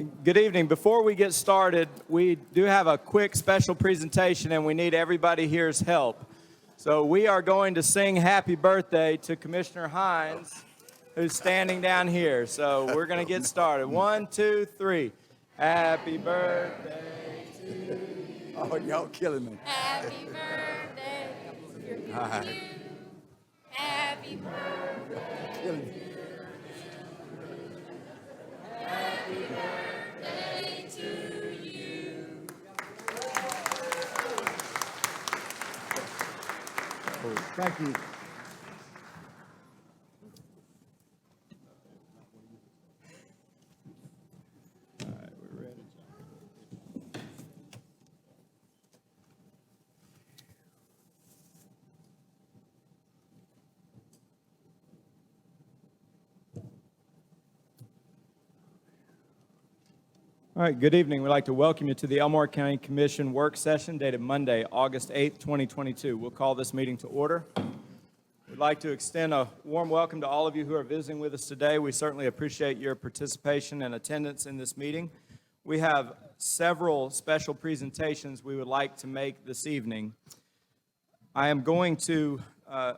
Good evening. Before we get started, we do have a quick special presentation and we need everybody here's help. So we are going to sing happy birthday to Commissioner Hines, who's standing down here. So we're going to get started. 1, 2, 3. Happy birthday to you. Oh, y'all killing me. Happy birthday to you. Happy birthday. Killing me. Happy birthday to you. Thank you. All right, we're ready. All right, good evening. We'd like to welcome you to the Elmore County Commission work session dated Monday, August 8th, 2022. We'll call this meeting to order. We'd like to extend a warm welcome to all of you who are visiting with us today. We certainly appreciate your participation and attendance in this meeting. We have several special presentations we would like to make this evening. I am going to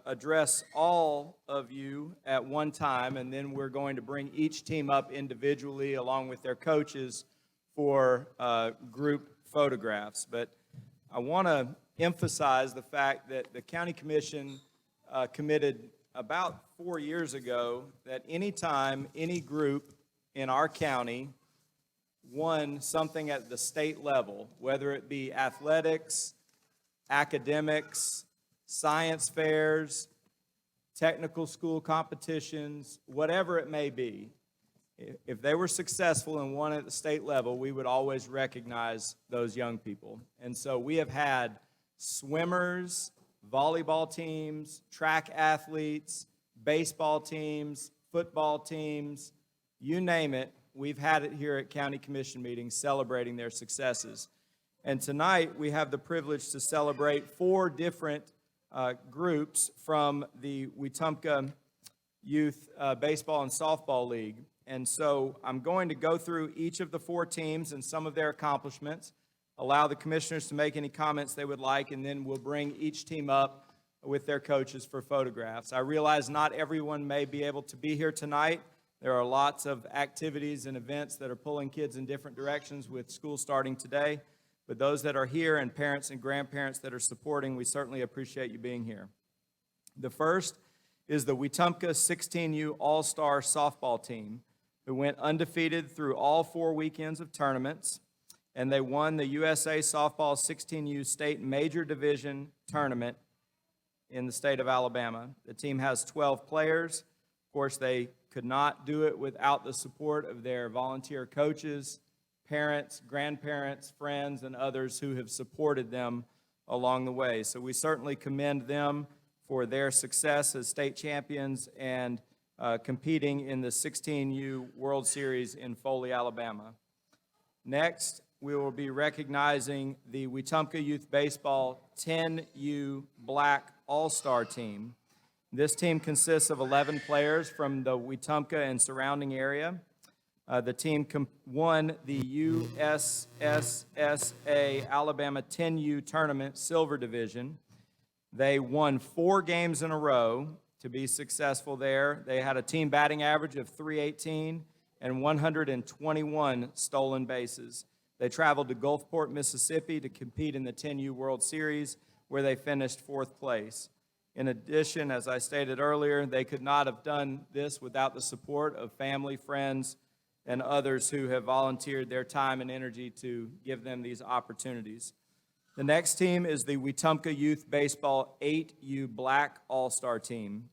address all of you at one time, and then we're going to bring each team up individually along with their coaches for group photographs. But I want to emphasize the fact that the County Commission committed about 4 years ago that anytime any group in our county won something at the state level, whether it be athletics, academics, science fairs, technical school competitions, whatever it may be, if they were successful and won at the state level, we would always recognize those young people. And so we have had swimmers, volleyball teams, track athletes, baseball teams, football teams, you name it, we've had it here at County Commission meetings celebrating their successes. And tonight we have the privilege to celebrate 4 different groups from the Wetumpka Youth Baseball and Softball League. And so I'm going to go through each of the 4 teams and some of their accomplishments, allow the commissioners to make any comments they would like, and then we'll bring each team up with their coaches for photographs. I realize not everyone may be able to be here tonight. There are lots of activities and events that are pulling kids in different directions with school starting today. But those that are here and parents and grandparents that are supporting, we certainly appreciate you being here. The first is the Wetumpka 16U All-Star Softball Team, who went undefeated through all 4 weekends of tournaments, and they won the USA Softball 16U State Major Division Tournament in the state of Alabama. The team has 12 players. Of course, they could not do it without the support of their volunteer coaches, parents, grandparents, friends, and others who have supported them along the way. So we certainly commend them for their success as state champions and competing in the 16U World Series in Foley, Alabama. Next, we will be recognizing the Wetumpka Youth Baseball 10U Black All-Star Team. This team consists of 11 players from the Wetumpka and surrounding area. The team won the USSSA Alabama 10U Tournament Silver Division. They won 4 games in a row to be successful there. They had a team batting average of .318 and 121 stolen bases. They traveled to Gulfport, Mississippi to compete in the 10U World Series, where they finished 4th place. In addition, as I stated earlier, they could not have done this without the support of family, friends, and others who have volunteered their time and energy to give them these opportunities. The next team is the Wetumpka Youth Baseball 8U Black All-Star Team.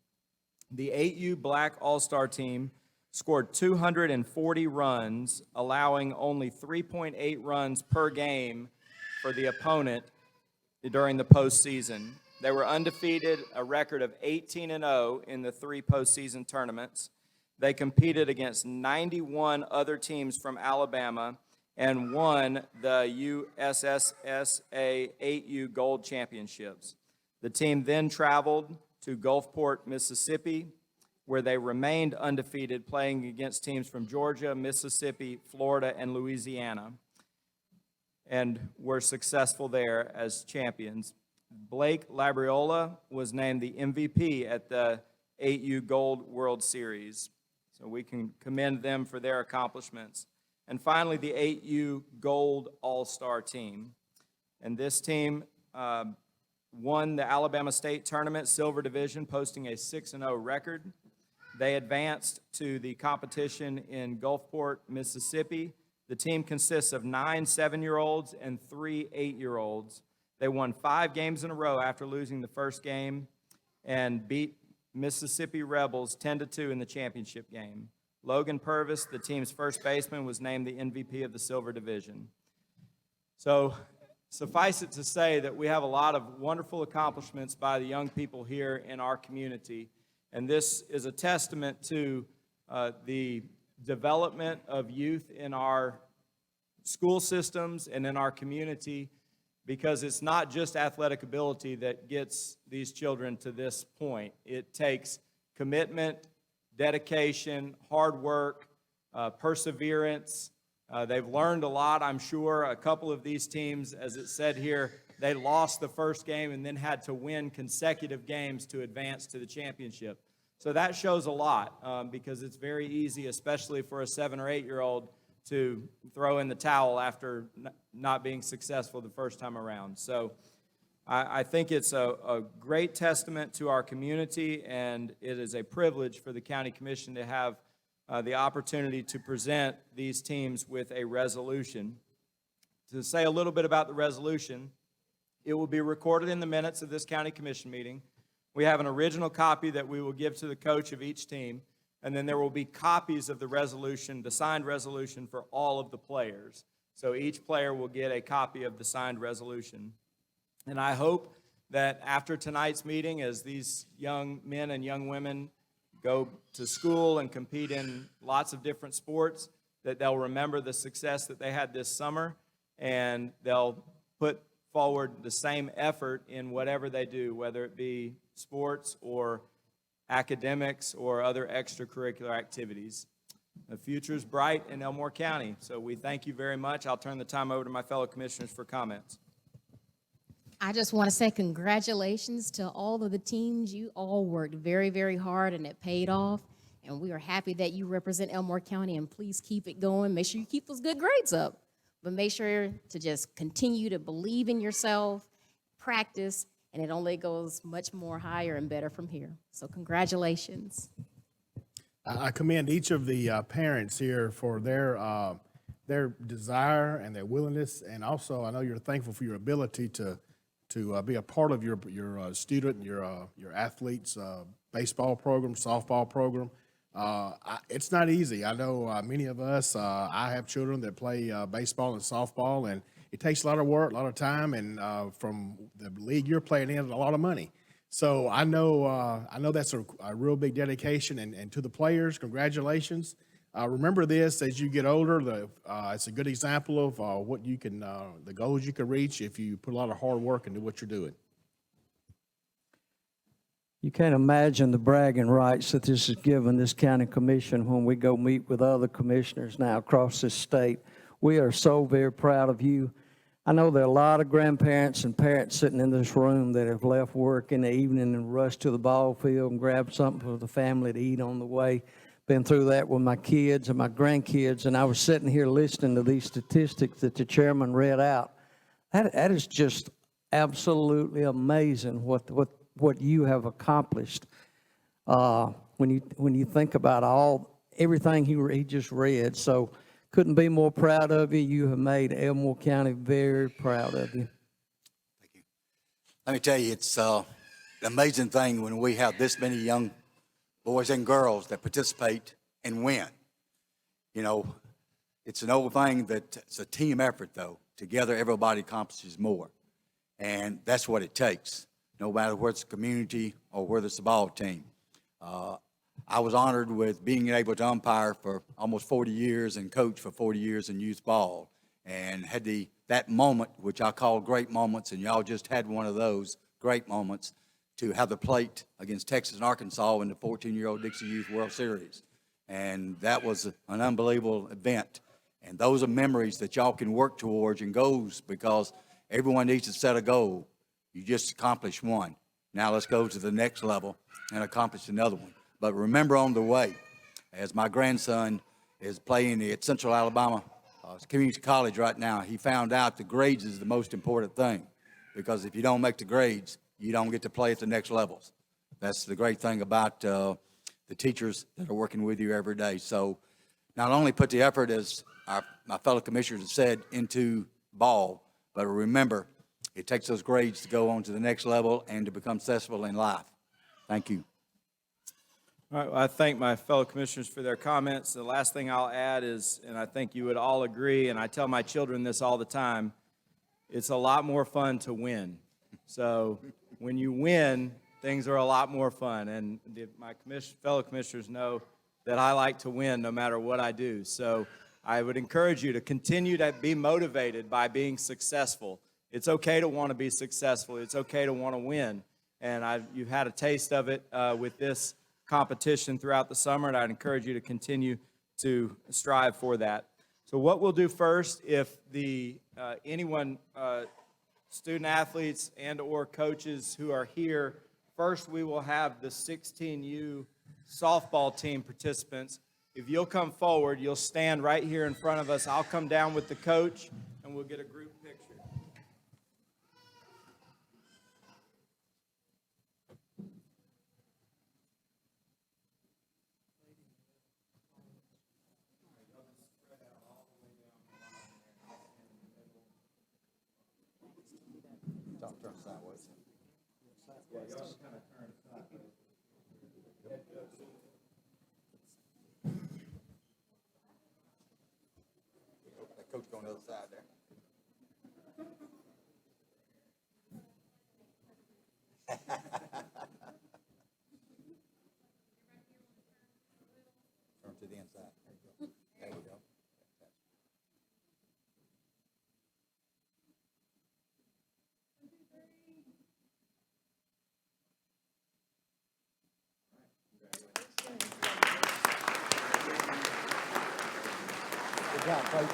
The 8U Black All-Star Team scored 240 runs, allowing only 3.8 runs per game for the opponent during the postseason. They were undefeated, a record of 18-0 in the 3 postseason tournaments. They competed against 91 other teams from Alabama and won the USSSA 8U Gold Championships. The team then traveled to Gulfport, Mississippi, where they remained undefeated, playing against teams from Georgia, Mississippi, Florida, and Louisiana, and were successful there as champions. Blake Labriola was named the MVP at the 8U Gold World Series. So we can commend them for their accomplishments. And finally, the 8U Gold All-Star Team. And this team won the Alabama State Tournament Silver Division, posting a 6-0 record. They advanced to the competition in Gulfport, Mississippi. The team consists of 9 7-year-olds and 3 8-year-olds. They won 5 games in a row after losing the first game and beat Mississippi Rebels 10-2 in the championship game. Logan Purvis, the team's first baseman, was named the MVP of the Silver Division. So suffice it to say that we have a lot of wonderful accomplishments by the young people here in our community, and this is a testament to the development of youth in our school systems and in our community, because it's not just athletic ability that gets these children to this point. It takes commitment, dedication, hard work, perseverance. They've learned a lot, I'm sure. A couple of these teams, as it said here, they lost the first game and then had to win consecutive games to advance to the championship. So that shows a lot, because it's very easy, especially for a 7 or 8-year-old, to throw in the towel after not being successful the first time around. So I think it's a great testament to our community, and it is a privilege for the County Commission to have the opportunity to present these teams with a resolution. To say a little bit about the resolution, it will be recorded in the minutes of this County Commission meeting. We have an original copy that we will give to the coach of each team, and then there will be copies of the resolution, the signed resolution, for all of the players. So each player will get a copy of the signed resolution. And I hope that after tonight's meeting, as these young men and young women go to school and compete in lots of different sports, that they'll remember the success that they had this summer, and they'll put forward the same effort in whatever they do, whether it be sports or academics or other extracurricular activities. The future is bright in Elmore County, so we thank you very much. I'll turn the time over to my fellow commissioners for comments. I just want to say congratulations to all of the teams. You all worked very, very hard, and it paid off. And we are happy that you represent Elmore County, and please keep it going. Make sure you keep those good grades up, but make sure to just continue to believe in yourself, practice, and it only goes much more higher and better from here. So congratulations. I commend each of the parents here for their desire and their willingness, and also I know you're thankful for your ability to be a part of your student and your athletes' baseball program, softball program. It's not easy. I know many of us. I have children that play baseball and softball, and it takes a lot of work, a lot of time, and from the league you're playing in, a lot of money. So I know that's a real big dedication, and to the players, congratulations. Remember this as you get older. It's a good example of what you can, the goals you can reach if you put a lot of hard work into what you're doing. You can't imagine the bragging rights that this has given this county commission when we go meet with other commissioners now across this state. We are so very proud of you. I know there are a lot of grandparents and parents sitting in this room that have left work in the evening and rushed to the ball field and grabbed something for the family to eat on the way. Been through that with my kids and my grandkids, and I was sitting here listening to these statistics that the chairman read out. That is just absolutely amazing what you have accomplished. When you think about everything he just read. So couldn't be more proud of you. You have made Elmore County very proud of you. Thank you. Let me tell you, it's an amazing thing when we have this many young boys and girls that participate and win. You know, it's an old thing that it's a team effort, though. Together, everybody accomplishes more. And that's what it takes, no matter whether it's a community or whether it's a ball team. I was honored with being able to umpire for almost 40 years and coach for 40 years in youth ball, and had that moment, which I call great moments, and y'all just had one of those great moments, to have the plate against Texas and Arkansas in the 14-year-old Dixie Youth World Series. And that was an unbelievable event. And those are memories that y'all can work towards and goals, because everyone needs to set a goal. You just accomplished one. Now let's go to the next level and accomplish another one. But remember on the way, as my grandson is playing at Central Alabama Community College right now, he found out the grades is the most important thing, because if you don't make the grades, you don't get to play at the next levels. That's the great thing about the teachers that are working with you every day. So not only put the effort, as my fellow commissioners have said, into ball, but remember, it takes those grades to go on to the next level and to become successful in life. Thank you. All right, well, I thank my fellow commissioners for their comments. The last thing I'll add is, and I think you would all agree, and I tell my children this all the time, it's a lot more fun to win. So when you win, things are a lot more fun. And my fellow commissioners know that I like to win no matter what I do. So I would encourage you to continue to be motivated by being successful. It's okay to want to be successful. It's okay to want to win. And you've had a taste of it with this competition throughout the summer, and I'd encourage you to continue to strive for that. So what we'll do first, if anyone, student athletes and or coaches who are here, first we will have the 16U softball team participants. If you'll come forward, you'll stand right here in front of us. I'll come down with the coach, and we'll get a group picture. Turn sideways. That coach go on the other side there. Turn to the inside. There we go. Good job, coach.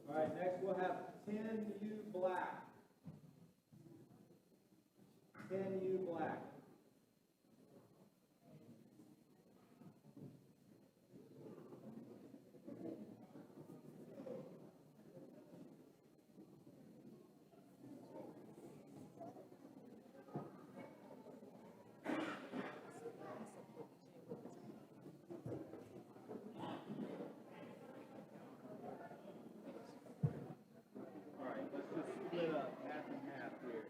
All right, next we'll have 10U black. 10U black. All right, let's just split up half and half here.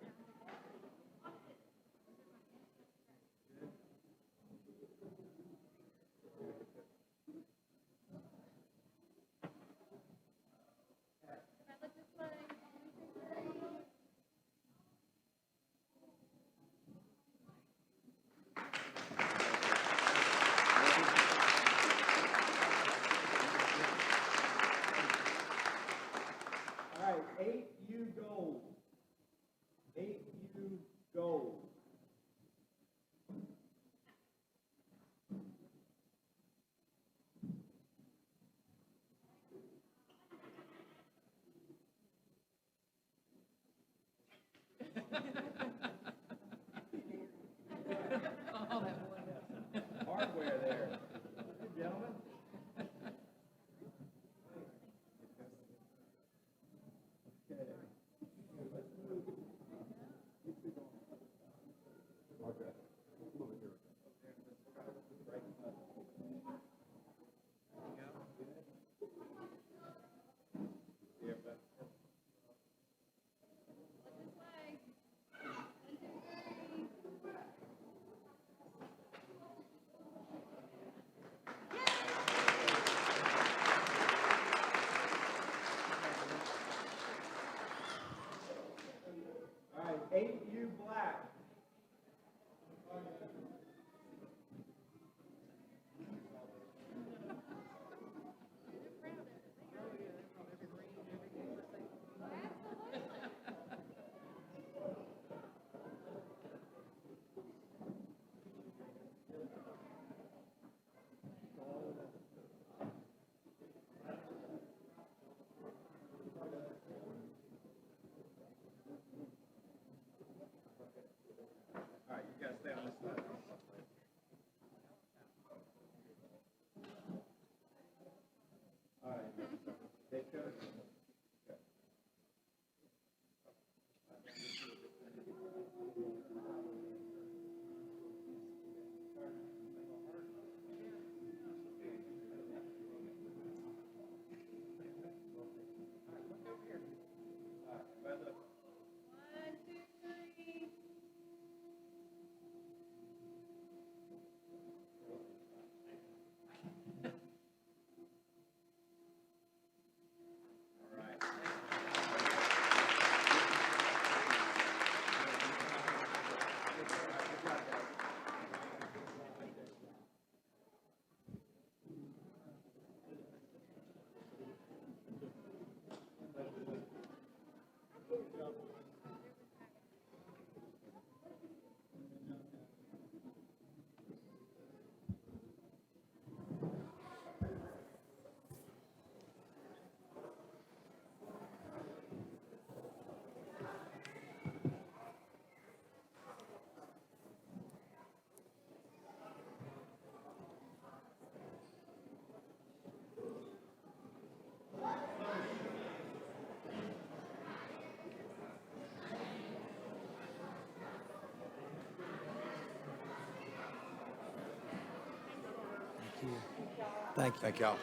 Thank you. Thank y'all.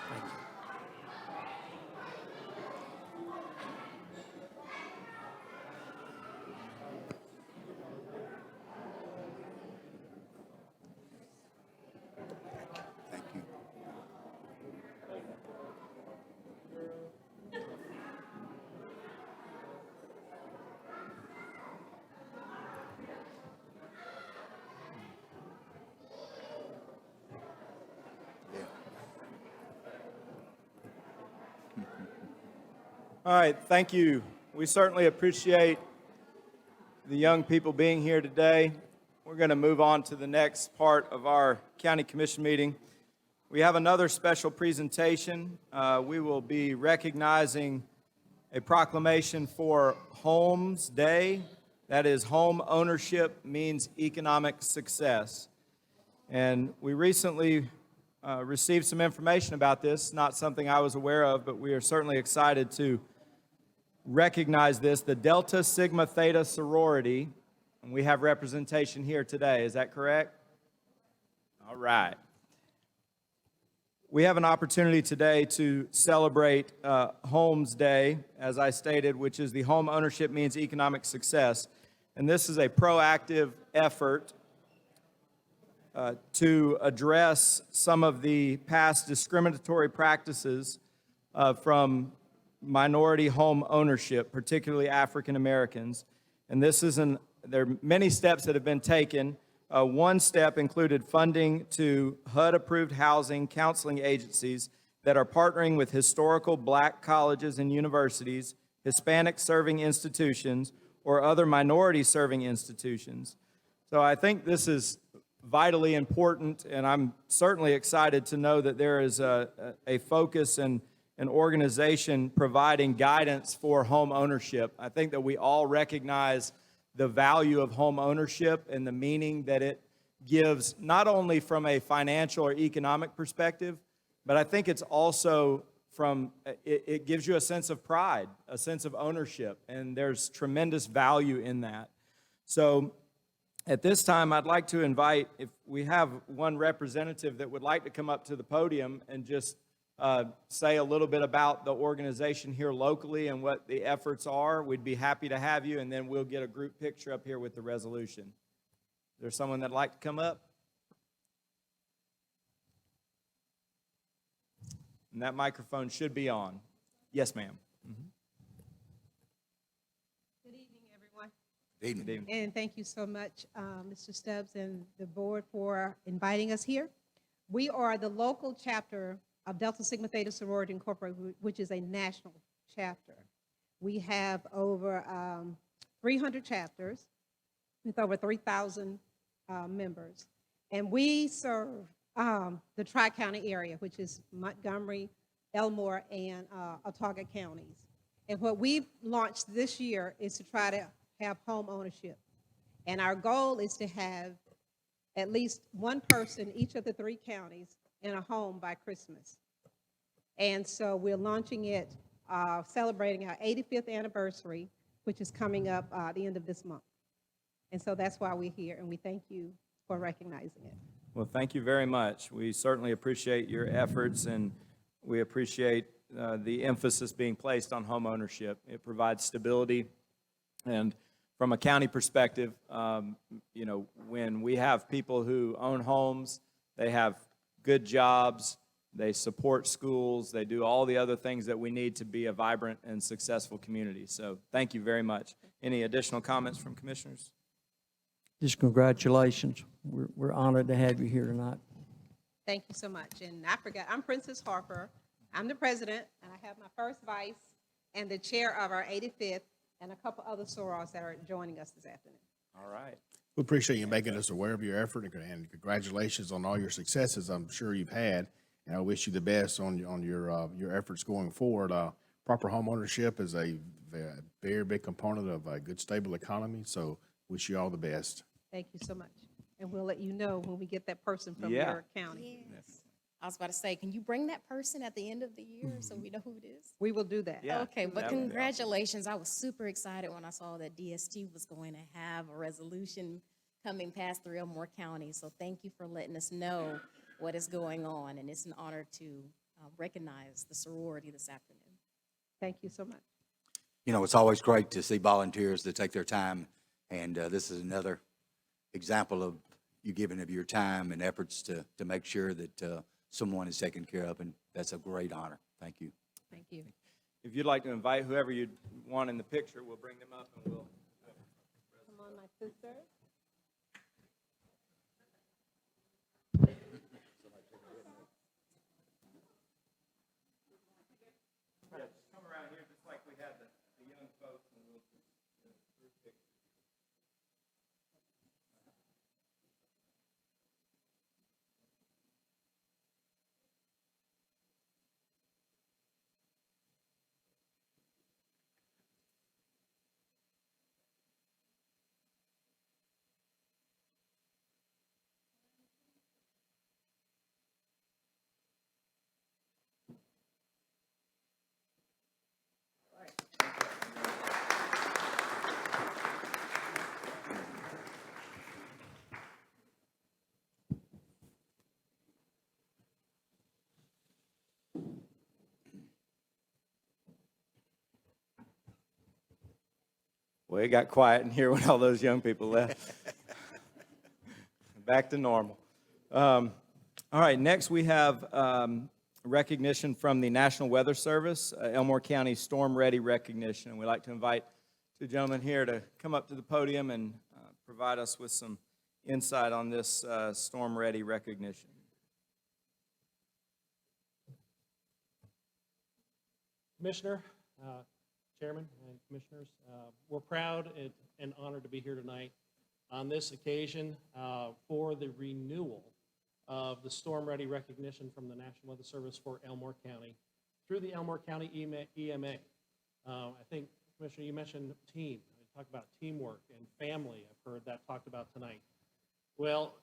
Thank you. Thank you. Yeah. All right, thank you. We certainly appreciate the young people being here today. We're going to move on to the next part of our county commission meeting. We have another special presentation. We will be recognizing a proclamation for Homes Day. That is, home ownership means economic success. And we recently received some information about this, not something I was aware of, but we are certainly excited to recognize this, the Delta Sigma Theta sorority, and we have representation here today. Is that correct? All right. We have an opportunity today to celebrate Homes Day, as I stated, which is the home ownership means economic success. And this is a proactive effort to address some of the past discriminatory practices from minority home ownership, particularly African Americans. And this is there are many steps that have been taken. One step included funding to HUD-approved housing counseling agencies that are partnering with historical black colleges and universities, Hispanic-serving institutions, or other minority-serving institutions. So I think this is vitally important, and I'm certainly excited to know that there is a focus and an organization providing guidance for home ownership. I think that we all recognize the value of home ownership and the meaning that it gives, not only from a financial or economic perspective, but I think it's also it gives you a sense of pride, a sense of ownership, and there's tremendous value in that. So at this time, I'd like to invite, if we have one representative that would like to come up to the podium and just say a little bit about the organization here locally and what the efforts are, we'd be happy to have you, and then we'll get a group picture up here with the resolution. Is there someone that'd like to come up? And that microphone should be on. Yes, ma'am. Good evening, everyone. Good evening. Good evening. And thank you so much, Mr. Stubbs and the board for inviting us here. We are the local chapter of Delta Sigma Theta Sorority Incorporated, which is a national chapter. We have over 300 chapters with over 3,000 members. And we serve the Tri-County area, which is Montgomery, Elmore, and Autauga counties. And what we've launched this year is to try to have home ownership. And our goal is to have at least one person in each of the 3 counties in a home by Christmas. And so we're launching it, celebrating our 85th anniversary, which is coming up the end of this month. And so that's why we're here, and we thank you for recognizing it. Well, thank you very much. We certainly appreciate your efforts, and we appreciate the emphasis being placed on home ownership. It provides stability, and from a county perspective, you know, when we have people who own homes, they have good jobs, they support schools, they do all the other things that we need to be a vibrant and successful community. So thank you very much. Any additional comments from commissioners? Just congratulations. We're honored to have you here tonight. Thank you so much. And I forgot, I'm Princess Harper. I'm the president, and I have my first vice and the chair of our 85th and a couple other sorors that are joining us this afternoon. All right. We appreciate you making us aware of your effort, and congratulations on all your successes I'm sure you've had. And I wish you the best on your efforts going forward. Proper home ownership is a very big component of a good, stable economy, so wish you all the best. Thank you so much. And we'll let you know when we get that person from Yeah. your county. Yes. I was about to say, can you bring that person at the end of the year so we know who it is? We will do that. Yeah. Okay, but that would be awesome. congratulations. I was super excited when I saw that DST was going to have a resolution coming past 3 or more counties. So thank you for letting us know what is going on, and it's an honor to recognize the sorority this afternoon. Thank you so much. You know, it's always great to see volunteers that take their time, and this is another example of you giving of your time and efforts to make sure that someone is taken care of, and that's a great honor. Thank you. Thank you. If you'd like to invite whoever you want in the picture, we'll bring them up and we'll. Come on, my sister. Yeah, just come around here just like we had the young folks and we'll just group pictures. Well, it got quiet in here when all those young people left. Back to normal. All right, next we have recognition from the National Weather Service, Elmore County Storm Ready recognition. And we'd like to invite two gentlemen here to come up to the podium and provide us with some insight on this Storm Ready recognition. Commissioner, Chairman, and Commissioners, we're proud and honored to be here tonight on this occasion for the renewal of the Storm Ready recognition from the National Weather Service for Elmore County through the Elmore County EMA. I think, Commissioner, you mentioned team. We talked about teamwork and family. I've heard that talked about tonight. Well,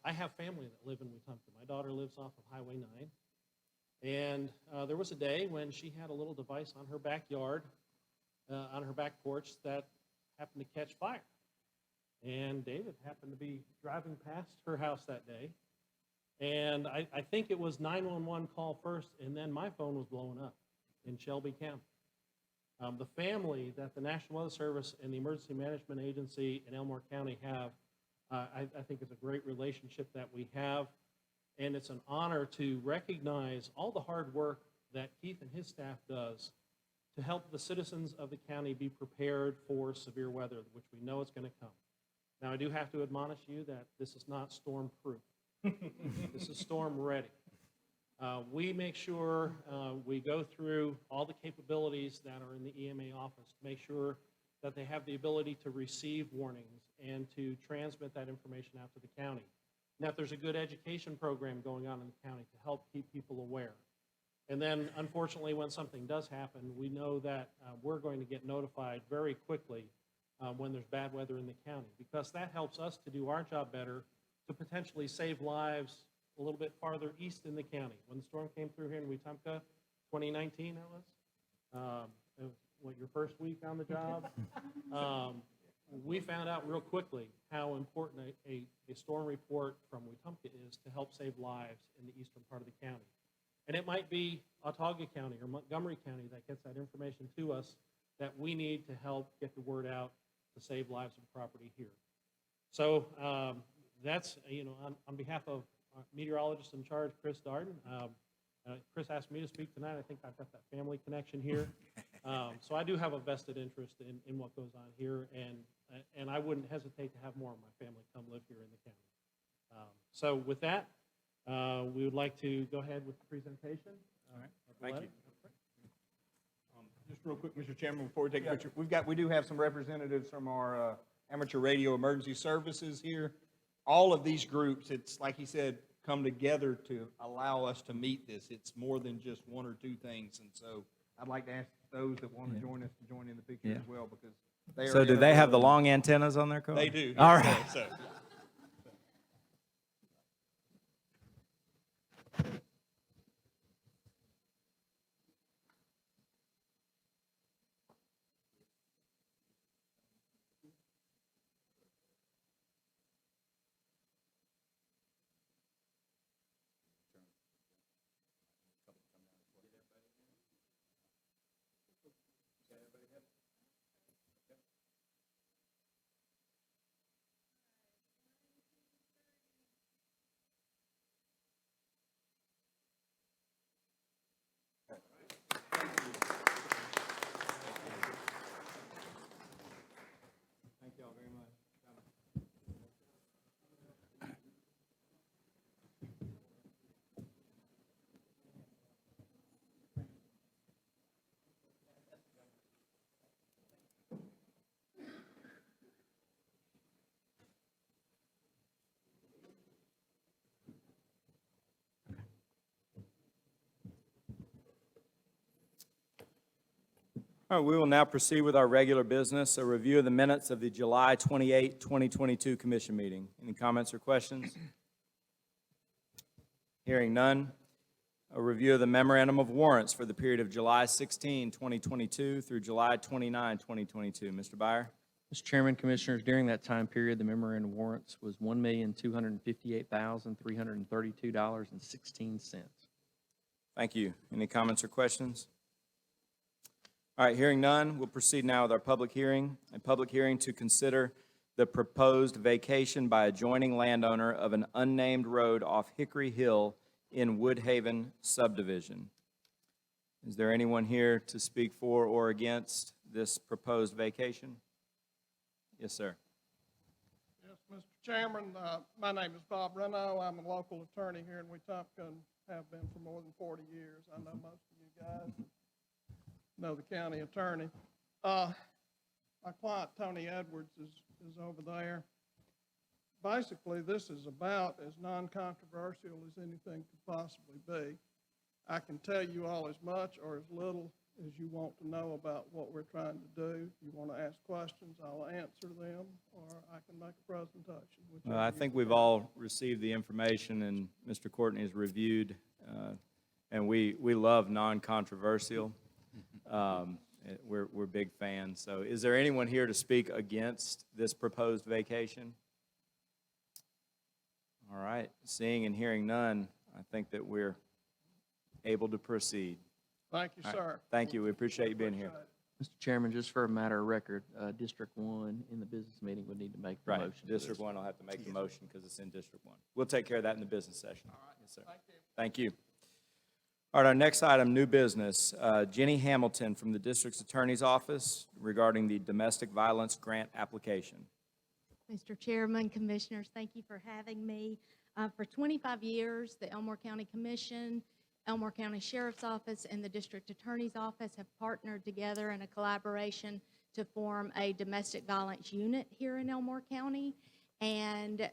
I have family that live in Wetumpka. My daughter lives off of Highway 9. And there was a day when she had a little device on her backyard, on her back porch, that happened to catch fire. And David happened to be driving past her house that day. And I think it was 911 call first, and then my phone was blowing up in Shelby County. The family that the National Weather Service and the Emergency Management Agency in Elmore County have, I think is a great relationship that we have. And it's an honor to recognize all the hard work that Keith and his staff does to help the citizens of the county be prepared for severe weather, which we know is going to come. Now, I do have to admonish you that this is not storm-proof. This is storm-ready. We make sure we go through all the capabilities that are in the EMA office to make sure that they have the ability to receive warnings and to transmit that information out to the county. Now, if there's a good education program going on in the county to help keep people aware. And then, unfortunately, when something does happen, we know that we're going to get notified very quickly when there's bad weather in the county, because that helps us to do our job better to potentially save lives a little bit farther east in the county. When the storm came through here in Wetumpka, 2019 that was, what, your first week on the job? We found out real quickly how important a storm report from Wetumpka is to help save lives in the eastern part of the county. And it might be Autauga County or Montgomery County that gets that information to us that we need to help get the word out to save lives and property here. So that's, on behalf of meteorologist in charge, Chris Darden. Chris asked me to speak tonight. I think I've got that family connection here. So I do have a vested interest in what goes on here, and I wouldn't hesitate to have more of my family come live here in the county. So with that, we would like to go ahead with the presentation. All right. Thank you. Just real quick, Mr. Chairman, before we take a picture, we do have some representatives from our amateur radio emergency services here. All of these groups, it's like he said, come together to allow us to meet this. It's more than just one or two things, and so I'd like to ask those that want to join us to join in the picture as well, because they are. So do they have the long antennas on their car? They do. All right. So. All right, we will now proceed with our regular business, a review of the minutes of the July 28, 2022 commission meeting. Any comments or questions? Hearing none. A review of the memorandum of warrants for the period of July 16, 2022 through July 29, 2022. Mr. Byer? Mr. Chairman, Commissioners, during that time period, the memorandum of warrants was $1,258,332.16. Thank you. Any comments or questions? All right, hearing none, we'll proceed now with our public hearing. A public hearing to consider the proposed vacation by adjoining landowner of an unnamed road off Hickory Hill in Woodhaven Subdivision. Is there anyone here to speak for or against this proposed vacation? Yes, sir. Yes, Mr. Chairman, my name is Bob Renault. I'm a local attorney here in Wetumpka, have been for more than 40 years. I know most of you guys know the county attorney. My client, Tony Edwards, is over there. Basically, this is about as non-controversial as anything could possibly be. I can tell you all as much or as little as you want to know about what we're trying to do. If you want to ask questions, I'll answer them, or I can make a presentation. Well, I think we've all received the information, and Mr. Courtney has reviewed, and we love non-controversial. We're big fans. So is there anyone here to speak against this proposed vacation? All right, seeing and hearing none, I think that we're able to proceed. Thank you, sir. Thank you, we appreciate you being here. Mr. Chairman, just for a matter of record, District 1 in the business meeting would need to make the Right, motion. District 1 will have to make the motion because it's in District 1. We'll take care of that in the business session. All right. Yes, sir. Thank you. All right, our next item, new business. Jenny Hamilton from the District's Attorney's Office regarding the domestic violence grant application. Mr. Chairman, Commissioners, thank you for having me. For 25 years, the Elmore County Commission, Elmore County Sheriff's Office, and the District Attorney's Office have partnered together in a collaboration to form a domestic violence unit here in Elmore County. And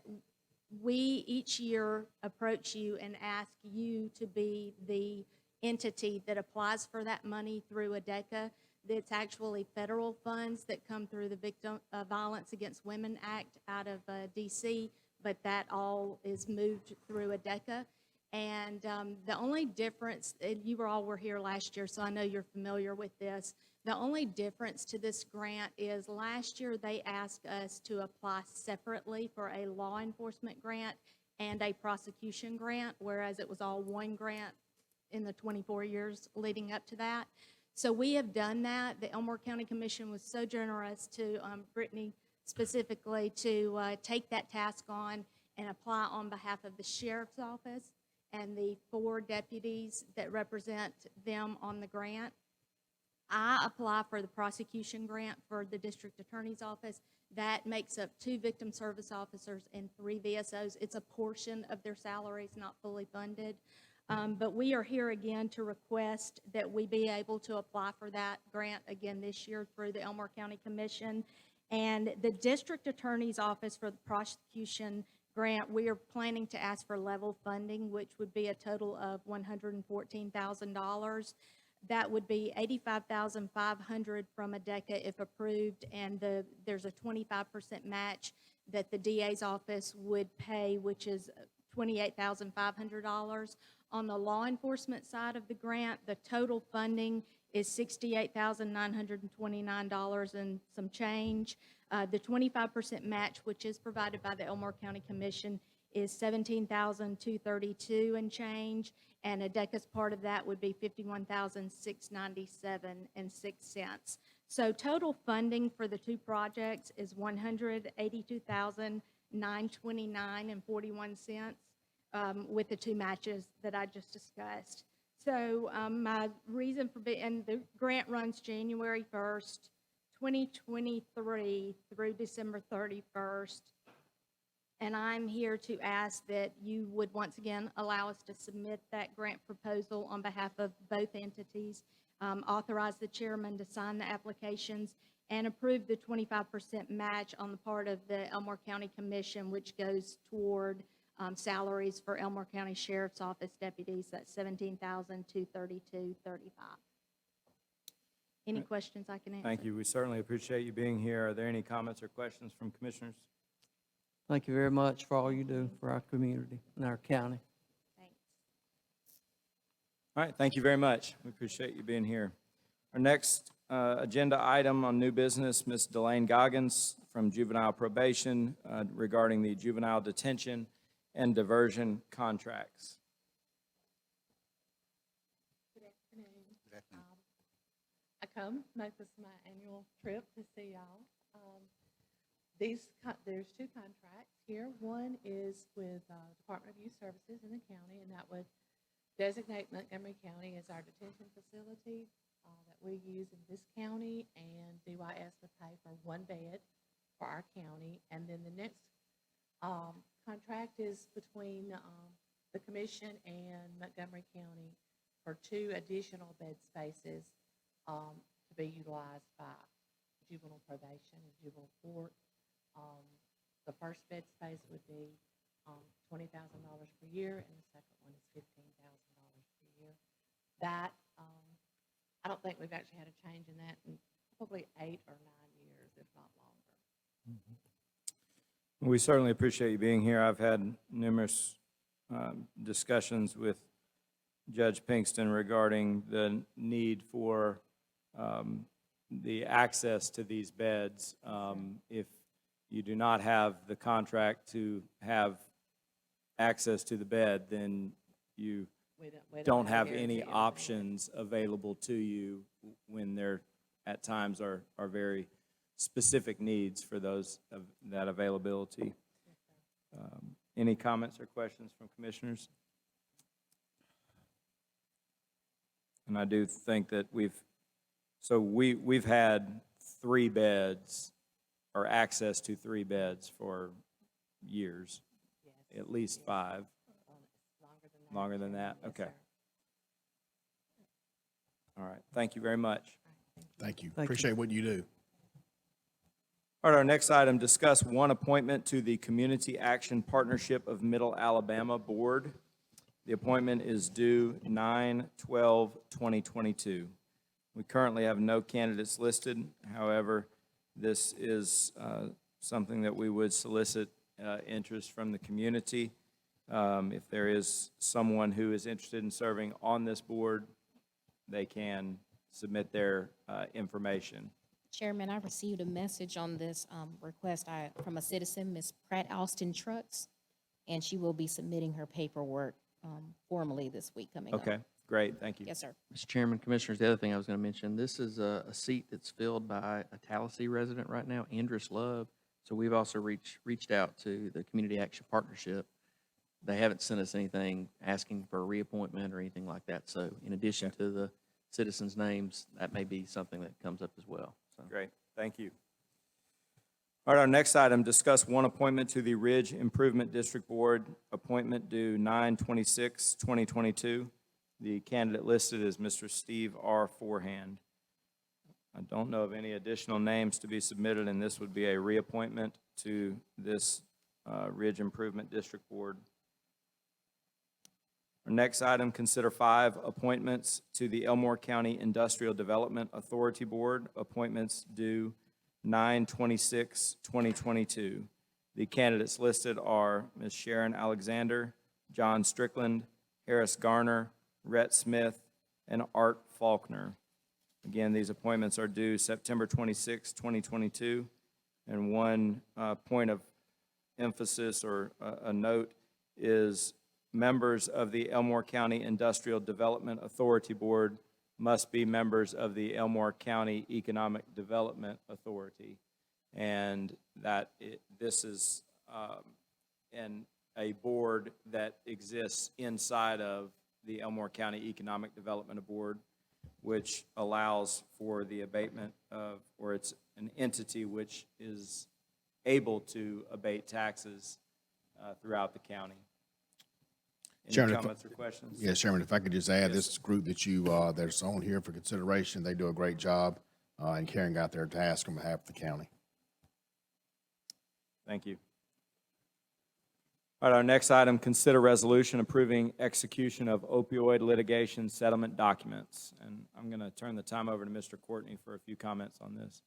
we each year approach you and ask you to be the entity that applies for that money through ADECA. It's actually federal funds that come through the Victim Violence Against Women Act out of DC, but that all is moved through ADECA. And the only difference, and you were here last year, so I know you're familiar with this. The only difference to this grant is last year they asked us to apply separately for a law enforcement grant and a prosecution grant, whereas it was all one grant in the 24 years leading up to that. So we have done that. The Elmore County Commission was so generous to Brittany specifically to take that task on and apply on behalf of the Sheriff's Office and the 4 deputies that represent them on the grant. I apply for the prosecution grant for the District Attorney's Office. That makes up 2 victim service officers and 3 VSOs. It's a portion of their salaries, not fully funded. But we are here again to request that we be able to apply for that grant again this year through the Elmore County Commission. And the District Attorney's Office for the prosecution grant, we are planning to ask for level funding, which would be a total of $114,000. That would be $85,500 from ADECA if approved, and there's a 25% match that the DA's office would pay, which is $28,500. On the law enforcement side of the grant, the total funding is $68,929 and some change. The 25% match, which is provided by the Elmore County Commission, is $17,232 and change, and ADECA's part of that would be $51,697.06. So total funding for the 2 projects is $182,929.41, with the 2 matches that I just discussed. So my reason for being, and the grant runs January 1st, 2023 through December 31st. And I'm here to ask that you would once again allow us to submit that grant proposal on behalf of both entities, authorize the chairman to sign the applications, and approve the 25% match on the part of the Elmore County Commission, which goes toward salaries for Elmore County Sheriff's Office deputies. That's $17,232.35. Any questions I can answer? Thank you. We certainly appreciate you being here. Are there any comments or questions from commissioners? Thank you very much for all you do for our community and our county. Thanks. All right, thank you very much. We appreciate you being here. Our next agenda item on new business, Ms. Delane Goggins from Juvenile Probation regarding the juvenile detention and diversion contracts. Good afternoon. I come, make this my annual trip to see y'all. There's two contracts here. One is with Department of Youth Services in the county, and that would designate Montgomery County as our detention facility that we use in this county, and DYS would pay for one bed for our county. And then the next contract is between the commission and Montgomery County for 2 additional bed spaces to be utilized by juvenile probation and juvenile court. The first bed space would be $20,000 per year, and the second one is $15,000 per year. That, I don't think we've actually had a change in that in probably 8 or 9 years, if not longer. We certainly appreciate you being here. I've had numerous discussions with Judge Pinkston regarding the need for the access to these beds. If you do not have the contract to have access to the bed, then you We don't have guarantee any of that. options available to you when there at times are very specific needs for those of that availability. Any comments or questions from commissioners? And I do think that we've had 3 beds or access to 3 beds for years, Yes, at least 5. Longer than that? Yes, Okay. sir. All right, thank you very much. Thank you. you. Appreciate what you do. All right, our next item, discuss one appointment to the Community Action Partnership of Middle Alabama Board. The appointment is due 9/12/2022. We currently have no candidates listed. However, this is something that we would solicit interest from the community. If there is someone who is interested in serving on this board, they can submit their information. Chairman, I received a message on this request from a citizen, Ms. Pratt Austin Trucks, and she will be submitting her paperwork formally this week coming up. Okay, great, thank you. Yes, sir. Mr. Chairman, Commissioners, the other thing I was going to mention, this is a seat that's filled by a Tallahassee resident right now, Andrus Love. So we've also reached out to the Community Action Partnership. They haven't sent us anything asking for a reappointment or anything like that. So in addition to the citizens' names, that may be something that comes up as well. So. Great, thank you. All right, our next item, discuss one appointment to the Ridge Improvement District Board, appointment due 9/26/2022. The candidate listed is Mr. Steve R. Forehand. I don't know of any additional names to be submitted, and this would be a reappointment to this Ridge Improvement District Board. Our next item, consider 5 appointments to the Elmore County Industrial Development Authority Board, appointments due 9/26/2022. The candidates listed are Ms. Sharon Alexander, John Strickland, Harris Garner, Rhett Smith, and Art Faulkner. Again, these appointments are due September 26, 2022. And one point of emphasis or a note is members of the Elmore County Industrial Development Authority Board must be members of the Elmore County Economic Development Authority. And this is a board that exists inside of the Elmore County Economic Development Board, which allows for the abatement of, or it's an entity which is able to abate taxes throughout the county. Any Chairman, comments or questions? Yes, Chairman, if I could just add, this group that that's on here for consideration, they do a great job in carrying out their task on behalf of the county. Thank you. All right, our next item, consider resolution approving execution of opioid litigation settlement documents. And I'm going to turn the time over to Mr. Courtney for a few comments on this.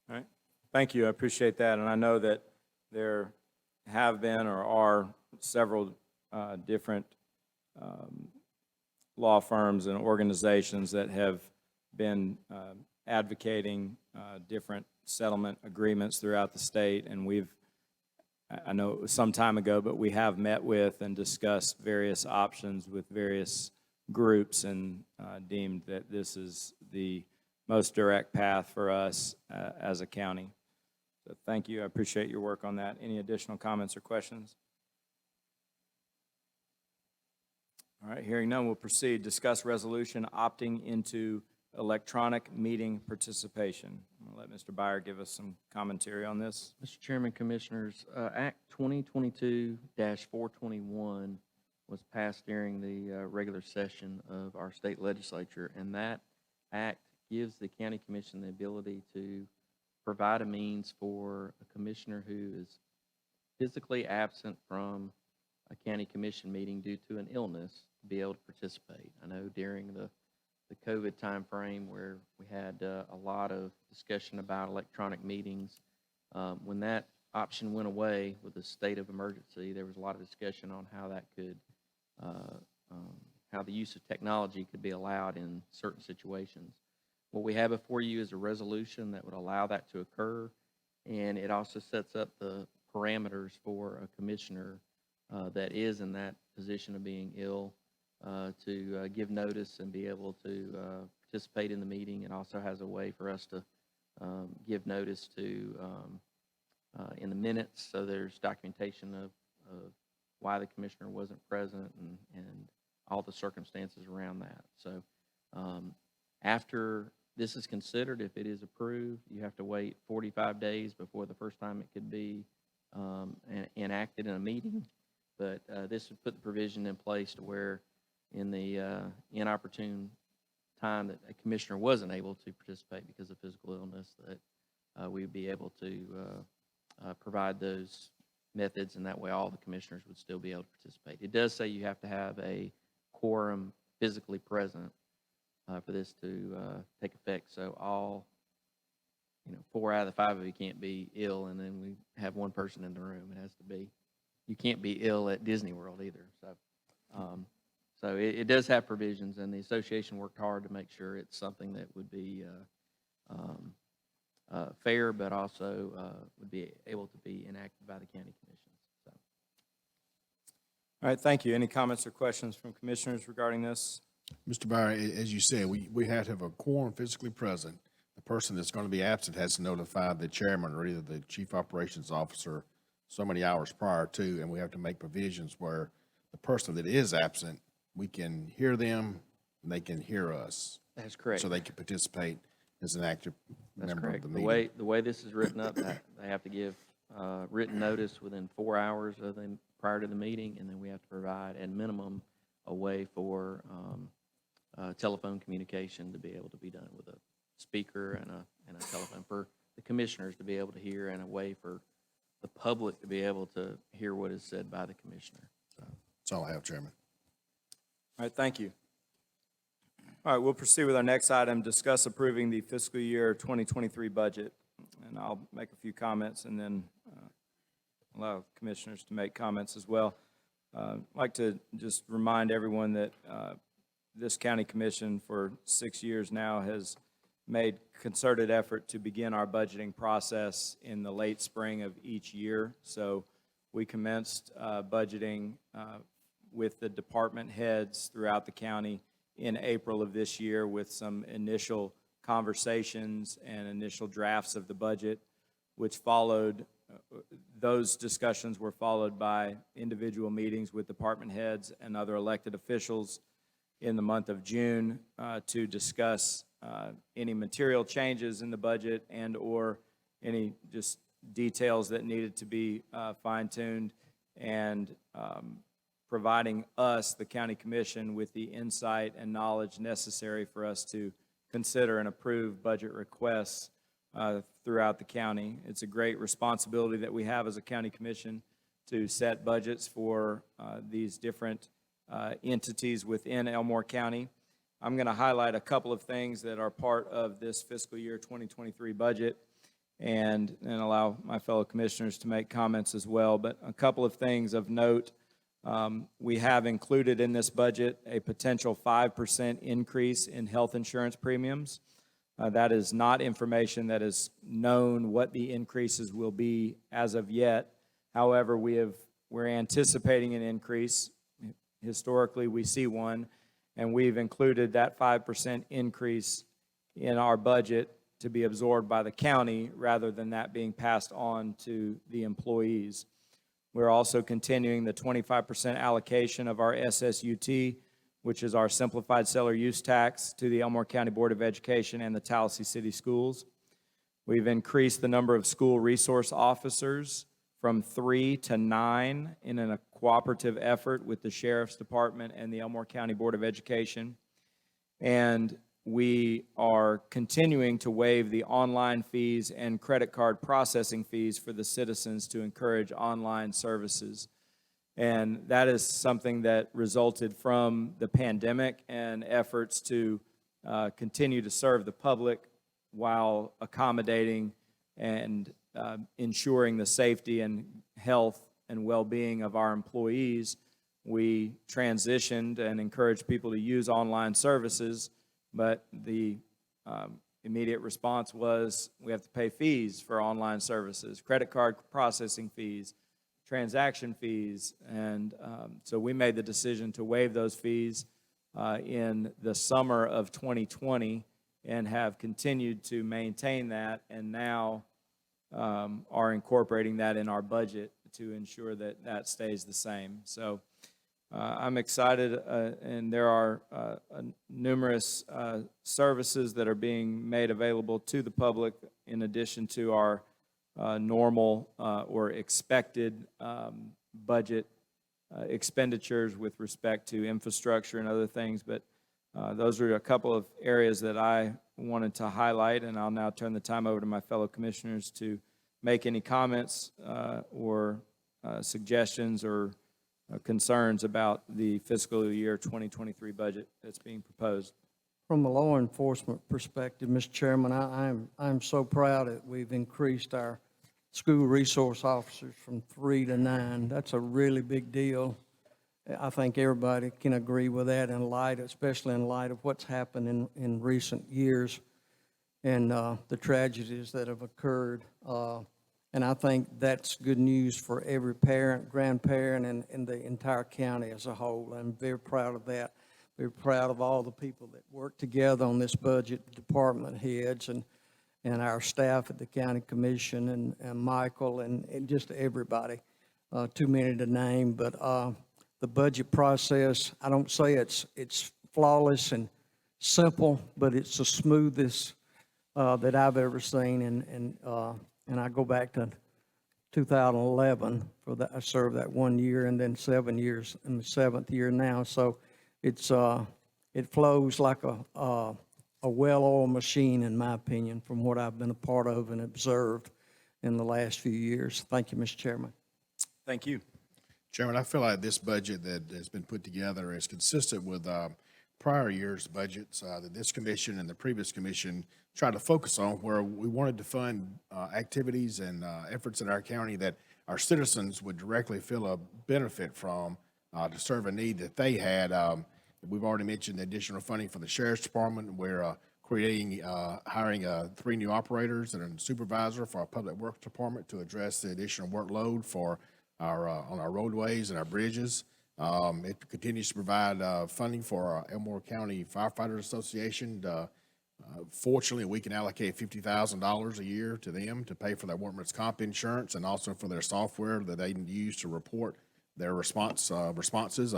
All right, thank you, I appreciate that, and I know that there have been or are several different law firms and organizations that have been advocating different settlement agreements throughout the state, and I know it was some time ago, but we have met with and discussed various options with various groups and deemed that this is the most direct path for us as a county. So thank you. I appreciate your work on that. Any additional comments or questions? All right, hearing none, we'll proceed. Discuss resolution opting into electronic meeting participation. I'll let Mr. Byer give us some commentary on this. Mr. Chairman, Commissioners, Act 2022-421 was passed during the regular session of our state legislature, and that act gives the county commission the ability to provide a means for a commissioner who is physically absent from a county commission meeting due to an illness to be able to participate. I know during the COVID timeframe where we had a lot of discussion about electronic meetings, when that option went away with the state of emergency, there was a lot of discussion on how that could, how the use of technology could be allowed in certain situations. What we have before you is a resolution that would allow that to occur, and it also sets up the parameters for a commissioner that is in that position of being ill to give notice and be able to participate in the meeting. It also has a way for us to give notice to in the minutes, so there's documentation of why the commissioner wasn't present and all the circumstances around that. So after this is considered, if it is approved, you have to wait 45 days before the first time it could be enacted in a meeting. But this would put the provision in place to where in the inopportune time that a commissioner wasn't able to participate because of physical illness, that we would be able to provide those methods, and that way all the commissioners would still be able to participate. It does say you have to have a quorum physically present for this to take effect. So all, 4 out of the 5 of you can't be ill, and then we have one person in the room. It has to be. You can't be ill at Disney World either. So it does have provisions, and the association worked hard to make sure it's something that would be fair, but also would be able to be enacted by the county commissions. So. All right, thank you. Any comments or questions from commissioners regarding this? Mr. Byer, as you said, we have to have a quorum physically present. The person that's going to be absent has to notify the chairman or either the chief operations officer so many hours prior to, and we have to make provisions where the person that is absent, we can hear them and they can hear us. That's correct. So they can participate as an active member of the meeting. The way this is written up, they have to give written notice within 4 hours of them prior to the meeting, and then we have to provide at minimum a way for telephone communication to be able to be done with a speaker and a telephone for the commissioners to be able to hear, and a way for the public to be able to hear what is said by the commissioner. So, That's all I have, Chairman. All right, thank you. All right, we'll proceed with our next item, discuss approving the fiscal year 2023 budget. And I'll make a few comments and then allow commissioners to make comments as well. I'd like to just remind everyone that this county commission for 6 years now has made concerted effort to begin our budgeting process in the late spring of each year. So we commenced budgeting with the department heads throughout the county in April of this year with some initial conversations and initial drafts of the budget, which followed, those discussions were followed by individual meetings with department heads and other elected officials in the month of June to discuss any material changes in the budget and or any just details that needed to be fine-tuned, and providing us, the county commission, with the insight and knowledge necessary for us to consider and approve budget requests throughout the county. It's a great responsibility that we have as a county commission to set budgets for these different entities within Elmore County. I'm going to highlight a couple of things that are part of this fiscal year 2023 budget and allow my fellow commissioners to make comments as well. But a couple of things of note. We have included in this budget a potential 5% increase in health insurance premiums. That is not information that is known what the increases will be as of yet. However, we're anticipating an increase. Historically, we see one, and we've included that 5% increase in our budget to be absorbed by the county rather than that being passed on to the employees. We're also continuing the 25% allocation of our SSUT, which is our simplified seller use tax, to the Elmore County Board of Education and the Tallahassee City Schools. We've increased the number of school resource officers from 3 to 9 in a cooperative effort with the Sheriff's Department and the Elmore County Board of Education. And we are continuing to waive the online fees and credit card processing fees for the citizens to encourage online services. And that is something that resulted from the pandemic and efforts to continue to serve the public while accommodating and ensuring the safety and health and well-being of our employees. We transitioned and encouraged people to use online services, but the immediate response was we have to pay fees for online services, credit card processing fees, transaction fees, and so we made the decision to waive those fees in the summer of 2020 and have continued to maintain that, and now are incorporating that in our budget to ensure that that stays the same. So I'm excited, and there are numerous services that are being made available to the public in addition to our normal or expected budget expenditures with respect to infrastructure and other things. But those are a couple of areas that I wanted to highlight, and I'll now turn the time over to my fellow commissioners to make any comments or suggestions or concerns about the fiscal year 2023 budget that's being proposed. From a law enforcement perspective, Mr. Chairman, I'm so proud that we've increased our school resource officers from 3 to 9. That's a really big deal. I think everybody can agree with that in light, especially in light of what's happened in recent years and the tragedies that have occurred. And I think that's good news for every parent, grandparent, and the entire county as a whole. I'm very proud of that. Very proud of all the people that work together on this budget, department heads and our staff at the county commission and Michael and just everybody. Too many to name, but the budget process, I don't say it's flawless and simple, but it's the smoothest that I've ever seen. And I go back to 2011 for that. I served that 1 year and then 7 years in the 7th year now. So it flows like a well-oiled machine, in my opinion, from what I've been a part of and observed in the last few years. Thank you, Mr. Chairman. Thank you. Chairman, I feel like this budget that has been put together is consistent with prior years' budgets that this commission and the previous commission tried to focus on, where we wanted to fund activities and efforts in our county that our citizens would directly feel a benefit from to serve a need that they had. We've already mentioned the additional funding for the Sheriff's Department. We're hiring 3 new operators and a supervisor for our Public Works Department to address the additional workload for on our roadways and our bridges. It continues to provide funding for our Elmore County Firefighters Association. Fortunately, we can allocate $50,000 a year to them to pay for their workman's comp insurance and also for their software that they use to report their responses.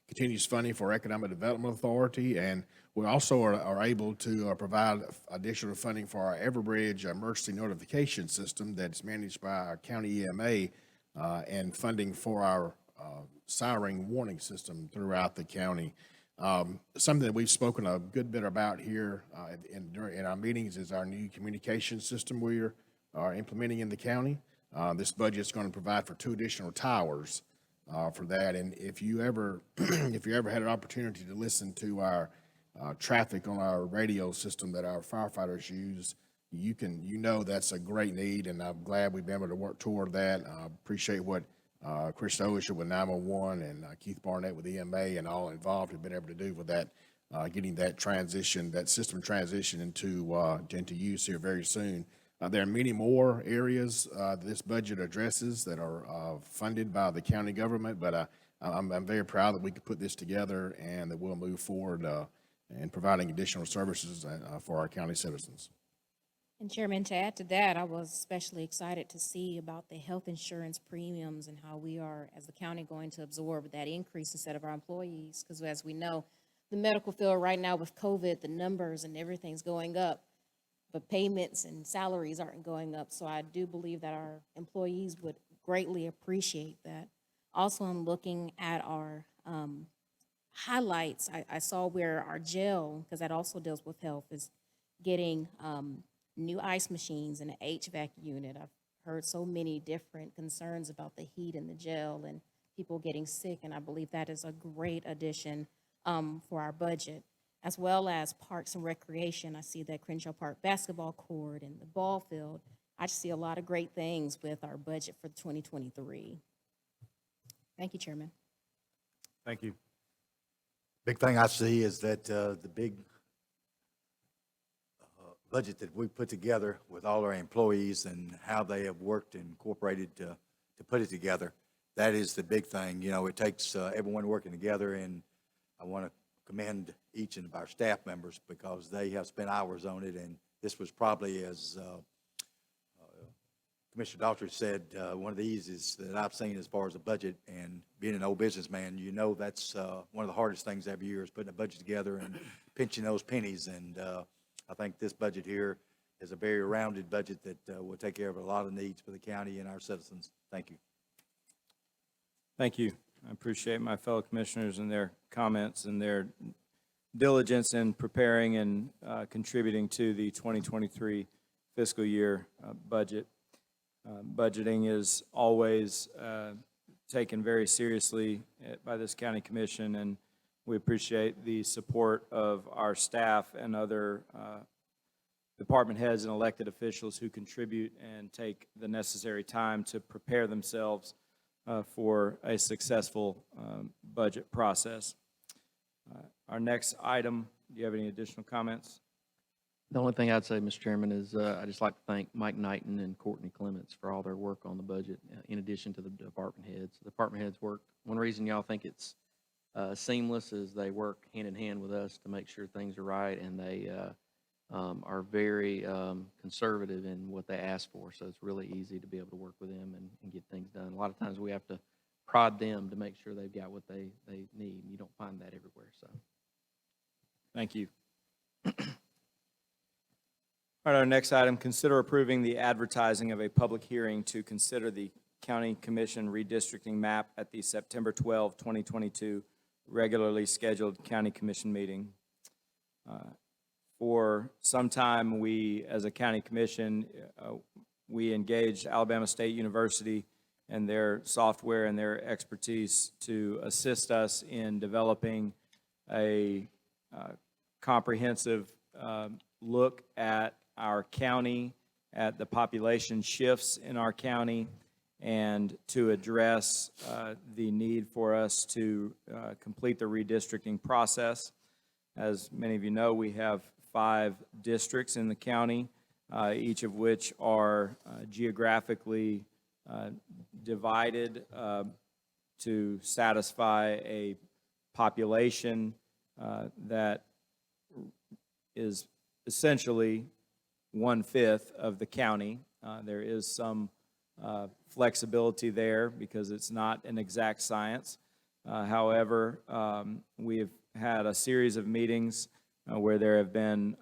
Continues funding for Economic Development Authority, and we also are able to provide additional funding for our Everbridge emergency notification system that's managed by our county EMA, and funding for our siren warning system throughout the county. Something that we've spoken a good bit about here in our meetings is our new communication system we are implementing in the county. This budget is going to provide for 2 additional towers for that. And if you ever had an opportunity to listen to our traffic on our radio system that our firefighters use, you know that's a great need, and I'm glad we've been able to work toward that. I appreciate what Chris Osher with 911 and Keith Barnett with EMA and all involved have been able to do with that, getting that system transition into use here very soon. There are many more areas that this budget addresses that are funded by the county government, but I'm very proud that we could put this together and that we'll move forward in providing additional services for our county citizens. And Chairman, to add to that, I was especially excited to see about the health insurance premiums and how we are, as the county, going to absorb that increase instead of our employees. Because as we know, the medical field right now with COVID, the numbers and everything's going up, but payments and salaries aren't going up. So I do believe that our employees would greatly appreciate that. Also, I'm looking at our highlights. I saw where our jail, because that also deals with health, is getting new ice machines and an HVAC unit. I've heard so many different concerns about the heat in the jail and people getting sick, and I believe that is a great addition for our budget, as well as Parks and Recreation. I see that Crenshaw Park basketball court and the ball field. I just see a lot of great things with our budget for 2023. Thank you, Chairman. Thank you. Big thing I see is that the big budget that we put together with all our employees and how they have worked and cooperated to put it together, that is the big thing. You know, it takes everyone working together, and I want to commend each of our staff members because they have spent hours on it, and this was probably, as Commissioner Daughtry said, one of the easiest that I've seen as far as a budget. And being an old businessman, you know that's one of the hardest things every year is putting a budget together and pinching those pennies. And I think this budget here is a very rounded budget that will take care of a lot of needs for the county and our citizens. Thank you. Thank you. I appreciate my fellow commissioners and their comments and their diligence in preparing and contributing to the 2023 fiscal year budget. Budgeting is always taken very seriously by this county commission, and we appreciate the support of our staff and other department heads and elected officials who contribute and take the necessary time to prepare themselves for a successful budget process. Our next item, do you have any additional comments? The only thing I'd say, Mr. Chairman, is I'd just like to thank Mike Knighton and Courtney Clements for all their work on the budget, in addition to the department heads. The department heads work. One reason y'all think it's seamless is they work hand in hand with us to make sure things are right, and they are very conservative in what they ask for. So it's really easy to be able to work with them and get things done. A lot of times we have to prod them to make sure they've got what they need. You don't find that everywhere. So Thank you. All right, our next item, consider approving the advertising of a public hearing to consider the County Commission redistricting map at the September 12, 2022 regularly scheduled county commission meeting. For some time, we, as a county commission, we engaged Alabama State University and their software and their expertise to assist us in developing a comprehensive look at our county, at the population shifts in our county, and to address the need for us to complete the redistricting process. As many of you know, we have 5 districts in the county, each of which are geographically divided to satisfy a population that is essentially 1/5 of the county. There is some flexibility there because it's not an exact science. However, we have had a series of meetings where there have been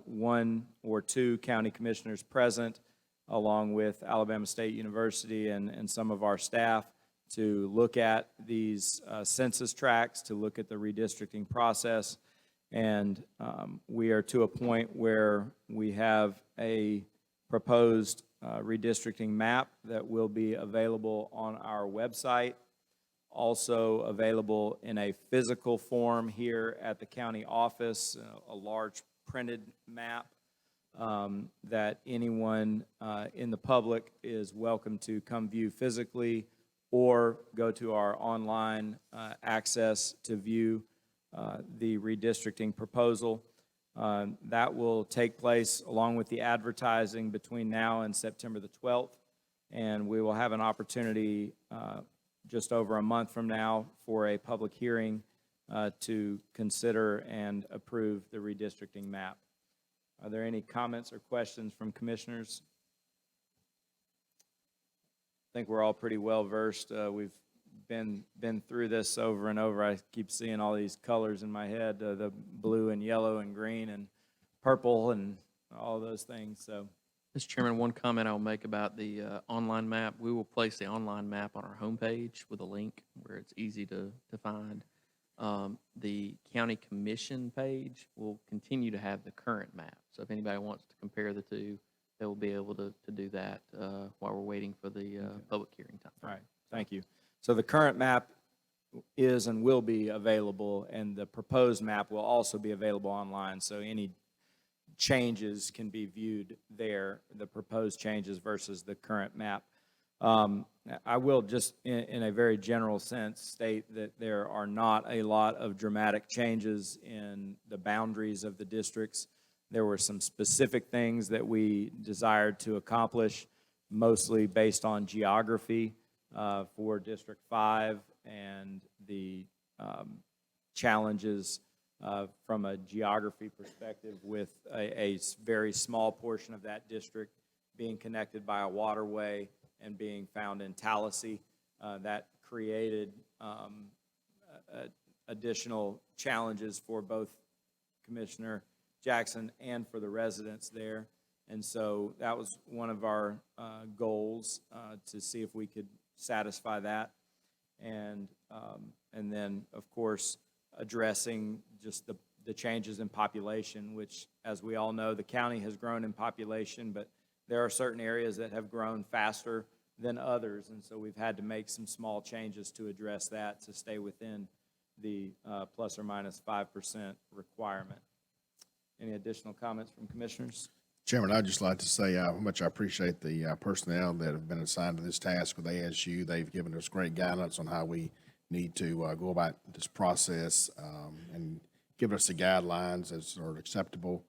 1 or 2 county commissioners present, along with Alabama State University and some of our staff, to look at these census tracts, to look at the redistricting process. And we are to a point where we have a proposed redistricting map that will be available on our website, also available in a physical form here at the county office, a large printed map that anyone in the public is welcome to come view physically or go to our online access to view the redistricting proposal. That will take place along with the advertising between now and September the 12th, and we will have an opportunity just over a month from now for a public hearing to consider and approve the redistricting map. Are there any comments or questions from commissioners? I think we're all pretty well versed. We've been through this over and over. I keep seeing all these colors in my head, the blue and yellow and green and purple and all those things. So, Mr. Chairman, one comment I'll make about the online map. We will place the online map on our homepage with a link where it's easy to find. The county commission page will continue to have the current map. So if anybody wants to compare the two, they will be able to do that while we're waiting for the public hearing time. all right, thank you. So the current map is and will be available, and the proposed map will also be available online. So any changes can be viewed there, the proposed changes versus the current map. I will just, in a very general sense, state that there are not a lot of dramatic changes in the boundaries of the districts. There were some specific things that we desired to accomplish, mostly based on geography for District 5 and the challenges from a geography perspective with a very small portion of that district being connected by a waterway and being found in Tallahassee. That created additional challenges for both Commissioner Jackson and for the residents there. And so that was one of our goals to see if we could satisfy that. And then, of course, addressing just the changes in population, which, as we all know, the county has grown in population, but there are certain areas that have grown faster than others, and so we've had to make some small changes to address that to stay within the plus or minus 5% requirement. Any additional comments from commissioners? Chairman, I'd just like to say how much I appreciate the personnel that have been assigned to this task with ASU. They've given us great guidance on how we need to go about this process and give us the guidelines that are acceptable.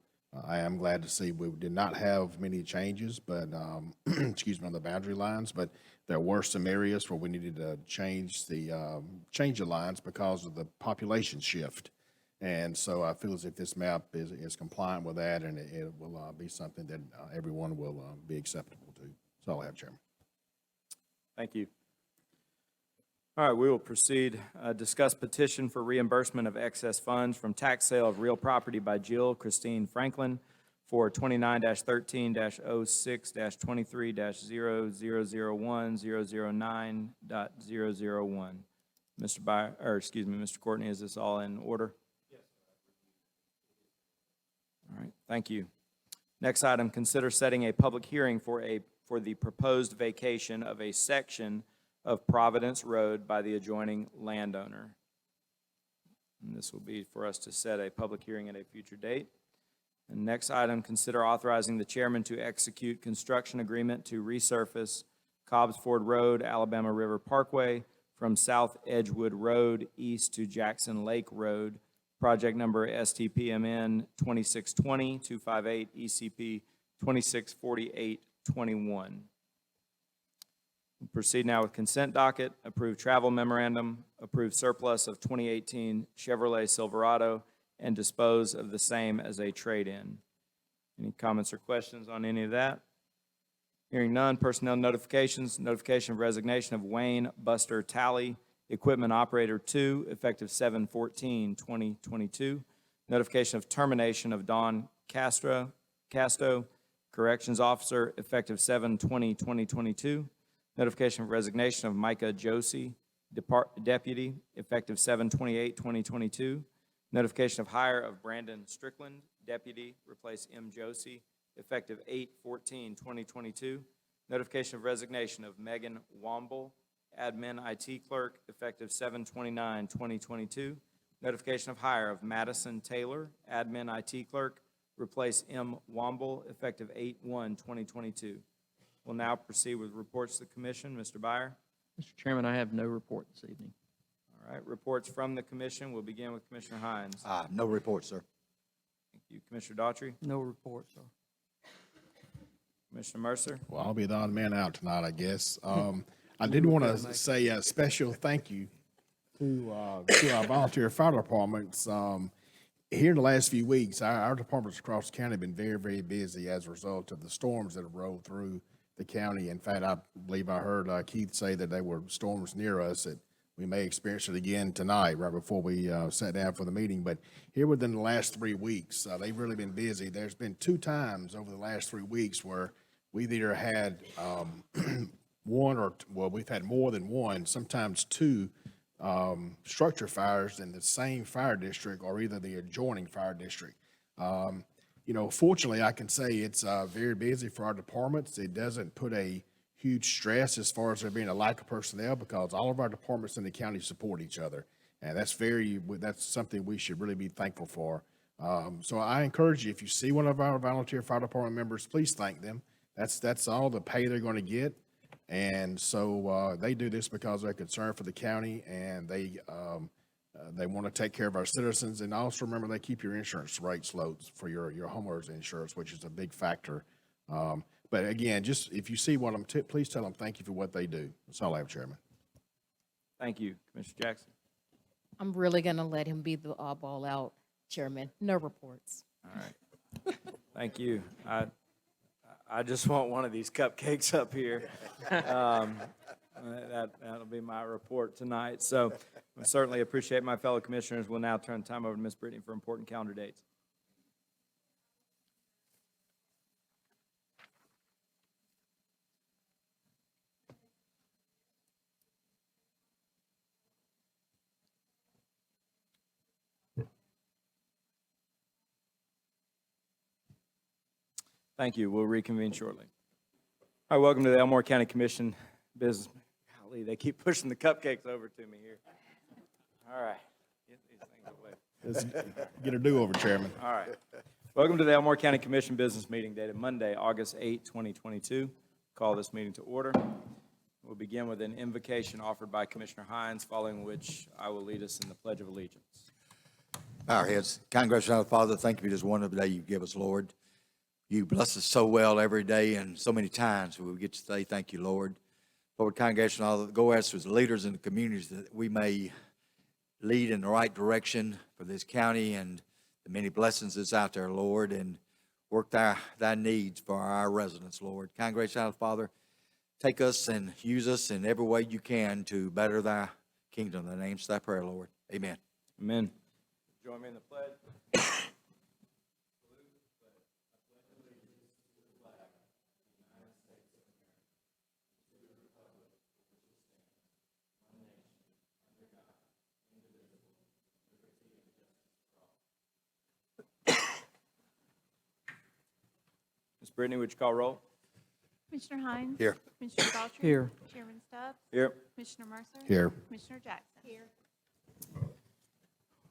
I am glad to see we did not have many changes, but excuse me, on the boundary lines, but there were some areas where we needed to change the lines because of the population shift. And so I feel as if this map is compliant with that, and it will be something that everyone will be acceptable to. That's all I have, Chairman. Thank you. All right, we will proceed. Discuss petition for reimbursement of excess funds from tax sale of real property by Jill Christine Franklin for 29-13-06-23-0001-009.001. Mr. Courtney, is this all in order? Yes. All right, thank you. Next item, consider setting a public hearing for the proposed vacation of a section of Providence Road by the adjoining landowner. And this will be for us to set a public hearing at a future date. And next item, consider authorizing the chairman to execute construction agreement to resurface Cobbs Ford Road, Alabama River Parkway from South Edgewood Road east to Jackson Lake Road, project number STPMN 2620-258, ECP 264821. We'll proceed now with consent docket, approved travel memorandum, approved surplus of 2018 Chevrolet Silverado, and dispose of the same as a trade-in. Any comments or questions on any of that? Hearing none, personnel notifications, notification of resignation of Wayne Buster Talley, Equipment Operator 2, effective 7/14/2022. Notification of termination of Don Casto, Corrections Officer, effective 7/20/2022. Notification of resignation of Micah Josie, Deputy, effective 7/28/2022. Notification of hire of Brandon Strickland, Deputy, replace M. Josie, effective 8/14/2022. Notification of resignation of Megan Womble, Admin IT Clerk, effective 7/29/2022. Notification of hire of Madison Taylor, Admin IT Clerk, replace M. Womble, effective 8/1/2022. We'll now proceed with reports to the commission. Mr. Byer. Mr. Chairman, I have no report this evening. All right, reports from the commission. We'll begin with Commissioner Hines. No report, sir. Thank you. Commissioner Daughtry. No report, sir. Commissioner Mercer. Well, I'll be the odd man out tonight, I guess. I did want to say a special thank you to our volunteer fire departments. Here in the last few weeks, our departments across the county have been very, very busy as a result of the storms that have rolled through the county. In fact, I believe I heard Keith say that there were storms near us that we may experience it again tonight, right before we sat down for the meeting. But here within the last 3 weeks, they've really been busy. There's been 2 times over the last 3 weeks where we've either had we've had more than one, sometimes 2 structure fires in the same fire district or either the adjoining fire district. Fortunately, I can say it's very busy for our departments. It doesn't put a huge stress as far as there being a lack of personnel because all of our departments in the county support each other. And that's something we should really be thankful for. So I encourage you, if you see one of our volunteer fire department members, please thank them. That's all the pay they're going to get. And so they do this because they're concerned for the county and they want to take care of our citizens. And also remember, they keep your insurance rates low for your homeowners insurance, which is a big factor. But again, just if you see one of them, please tell them thank you for what they do. That's all I have, Chairman. Thank you. Commissioner Jackson. I'm really going to let him be the oddball out, Chairman. No reports. All right. Thank you. I just want one of these cupcakes up here. That'll be my report tonight. So I certainly appreciate my fellow commissioners. We'll now turn the time over to Ms. Brittany for important calendar dates. Thank you. We'll reconvene shortly. All right, welcome to the Elmore County Commission business. Golly, they keep pushing the cupcakes over to me here. All right, get these things away. Get a do-over, Chairman. All right. Welcome to the Elmore County Commission business meeting dated Monday, August 8, 2022. Call this meeting to order. We'll begin with an invocation offered by Commissioner Hines, following which I will lead us in the Pledge of Allegiance. Bow our heads. Kind gracious our Father, thank you for this wonderful day you give us, Lord. You bless us so well every day and so many times we get to say thank you, Lord. Lord, congregation, all go as the leaders in the communities that we may lead in the right direction for this county and the many blessings that's out there, Lord, and work thy needs for our residents, Lord. Congregation, our Father, take us and use us in every way you can to better thy kingdom. In the name's thy prayer, Lord. Amen. Amen. Join me in the pledge. Ms. Brittany, would you call roll? Commissioner Hines? Here. Commissioner Daughtry? Here. Chairman Stubbs? Here. Commissioner Mercer? Here. Commissioner Jackson? Here.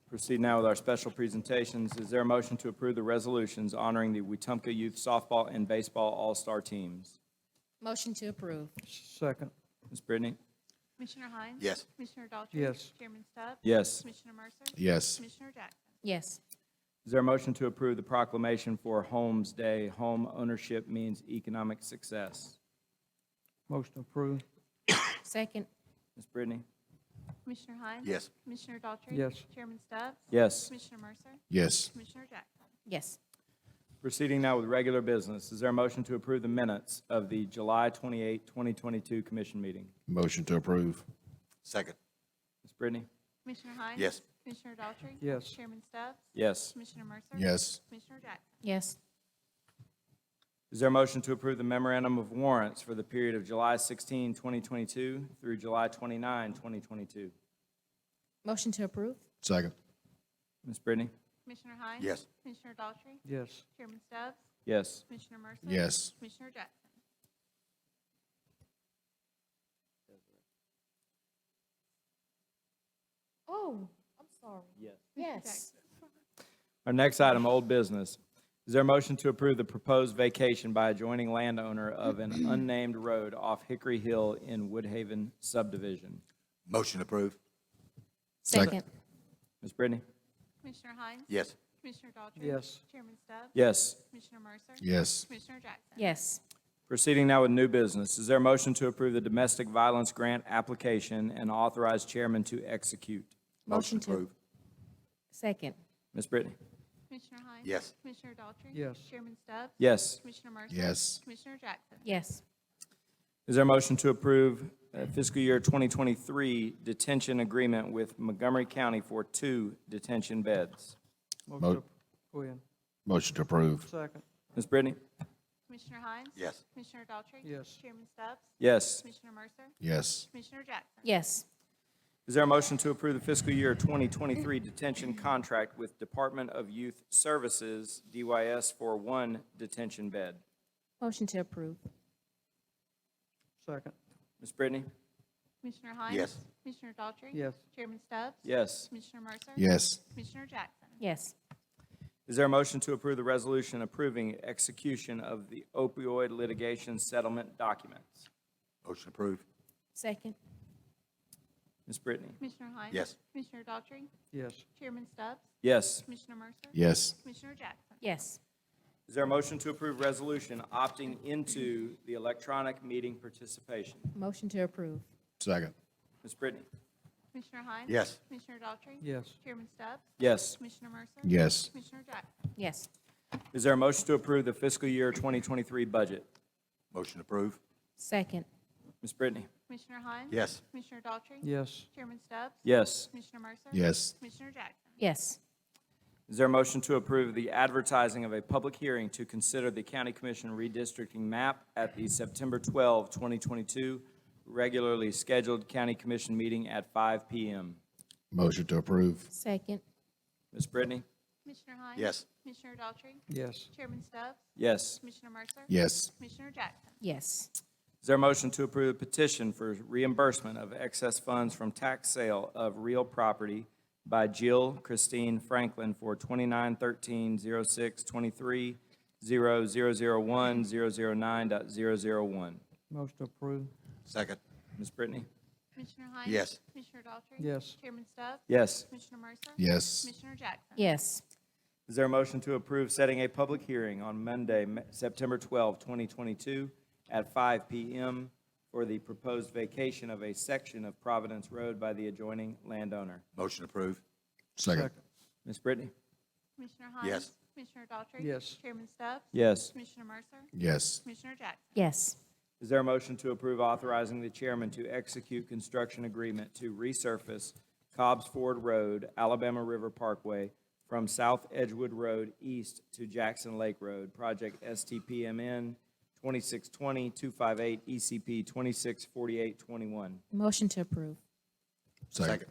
Proceed now with our special presentations. Is there a motion to approve the resolutions honoring the Wetumpka Youth Softball and Baseball All-Star teams? Motion to approve. Second. Ms. Brittany? Commissioner Hines? Yes. Commissioner Daughtry? Yes. Chairman Stubbs? Yes. Commissioner Mercer? Yes. Commissioner Jackson? Yes. Is there a motion to approve the proclamation for Homes Day, Home Ownership Means Economic Success? Motion approved. Second. Ms. Brittany? Commissioner Hines? Yes. Commissioner Daughtry? Yes. Chairman Stubbs? Yes. Commissioner Mercer? Yes. Commissioner Jackson? Yes. Proceeding now with regular business. Is there a motion to approve the minutes of the July 28, 2022 commission meeting? Motion to approve. Second. Ms. Brittany? Commissioner Hines? Yes. Commissioner Daughtry? Yes. Chairman Stubbs? Yes. Commissioner Mercer? Yes. Commissioner Jackson? Yes. Is there a motion to approve the memorandum of warrants for the period of July 16, 2022 through July 29, 2022? Motion to approve. Second. Ms. Brittany? Commissioner Hines? Yes. Commissioner Daughtry? Yes. Chairman Stubbs? Yes. Commissioner Mercer? Yes. Commissioner Jackson? Oh, I'm sorry. Yes. Yes. Our next item, old business. Is there a motion to approve the proposed vacation by adjoining landowner of an unnamed road off Hickory Hill in Woodhaven Subdivision? Motion approved. Second. Ms. Brittany? Commissioner Hines? Yes. Commissioner Daughtry? Yes. Chairman Stubbs? Yes. Commissioner Mercer? Yes. Commissioner Jackson? Yes. Proceeding now with new business. Is there a motion to approve the domestic violence grant application and authorize chairman to execute? Motion to. approved. Second. Ms. Brittany? Commissioner Hines? Yes. Commissioner Daughtry? Yes. Chairman Stubbs? Yes. Commissioner Mercer? Yes. Commissioner Jackson? Yes. Is there a motion to approve fiscal year 2023 detention agreement with Montgomery County for 2 detention beds? Motion to. Go ahead. Motion to approve. Second. Ms. Brittany? Commissioner Hines? Yes. Commissioner Daughtry? Yes. Chairman Stubbs? Yes. Commissioner Mercer? Yes. Commissioner Jackson? Yes. Is there a motion to approve the fiscal year 2023 detention contract with Department of Youth Services, DYS, for 1 detention bed? Motion to approve. Second. Ms. Brittany? Commissioner Hines? Yes. Commissioner Daughtry? Yes. Chairman Stubbs? Yes. Commissioner Mercer? Yes. Commissioner Jackson? Yes. Is there a motion to approve the resolution approving execution of the opioid litigation settlement documents? Motion approved. Second. Ms. Brittany? Commissioner Hines? Yes. Commissioner Daughtry? Yes. Chairman Stubbs? Yes. Commissioner Mercer? Yes. Commissioner Jackson? Yes. Is there a motion to approve resolution opting into the electronic meeting participation? Motion to approve. Second. Ms. Brittany? Commissioner Hines? Yes. Commissioner Daughtry? Yes. Chairman Stubbs? Yes. Commissioner Mercer? Yes. Commissioner Jackson? Yes. Is there a motion to approve the fiscal year 2023 budget? Motion approved. Second. Ms. Brittany? Commissioner Hines? Yes. Commissioner Daughtry? Yes. Chairman Stubbs? Yes. Commissioner Mercer? Yes. Commissioner Jackson? Yes. Is there a motion to approve the advertising of a public hearing to consider the county commission redistricting map at the September 12, 2022 regularly scheduled county commission meeting at 5 p.m.? Motion to approve. Second. Ms. Brittany? Commissioner Hines? Yes. Commissioner Daughtry? Yes. Chairman Stubbs? Yes. Commissioner Mercer? Yes. Commissioner Jackson? Yes. Is there a motion to approve the petition for reimbursement of excess funds from tax sale of real property by Jill Christine Franklin for 2913-06-23-0001-009.001? Motion approved. Second. Ms. Brittany? Commissioner Hines? Yes. Commissioner Daughtry? Yes. Chairman Stubbs? Yes. Commissioner Mercer? Yes. Commissioner Jackson? Yes. Is there a motion to approve setting a public hearing on Monday, September 12, 2022 at 5 p.m. for the proposed vacation of a section of Providence Road by the adjoining landowner? Motion approved. Second. Ms. Brittany? Commissioner Hines? Yes. Commissioner Daughtry? Yes. Chairman Stubbs? Yes. Commissioner Mercer? Yes. Commissioner Jackson? Yes. Is there a motion to approve authorizing the chairman to execute construction agreement to resurface Cobb's Ford Road, Alabama River Parkway from South Edgewood Road east to Jackson Lake Road, project STPMN 2620-258 ECP 264821? Motion to approve. Second.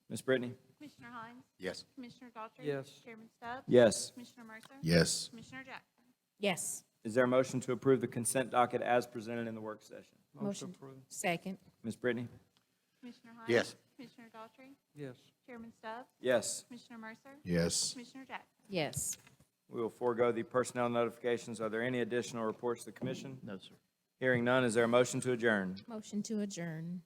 Ms. Brittany? Commissioner Hines? Yes. Commissioner Daughtry? Yes. Chairman Stubbs? Yes. Commissioner Mercer? Yes. Commissioner Jackson? Yes. Is there a motion to approve the consent docket as presented in the work session? Motion. Second. Ms. Brittany? Commissioner Hines? Yes. Commissioner Daughtry? Yes. Chairman Stubbs? Yes. Commissioner Mercer? Yes. Commissioner Jackson? Yes. We will forego the personnel notifications. Are there any additional reports to the commission? No, sir. Hearing none, is there a motion to adjourn? Motion to adjourn.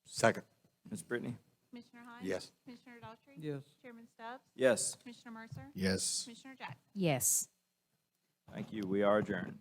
Second. Ms. Brittany? Commissioner Hines? Yes. Commissioner Daughtry? Yes. Chairman Stubbs? Yes. Commissioner Mercer? Yes. Commissioner Jackson? Yes. Thank you. We are adjourned.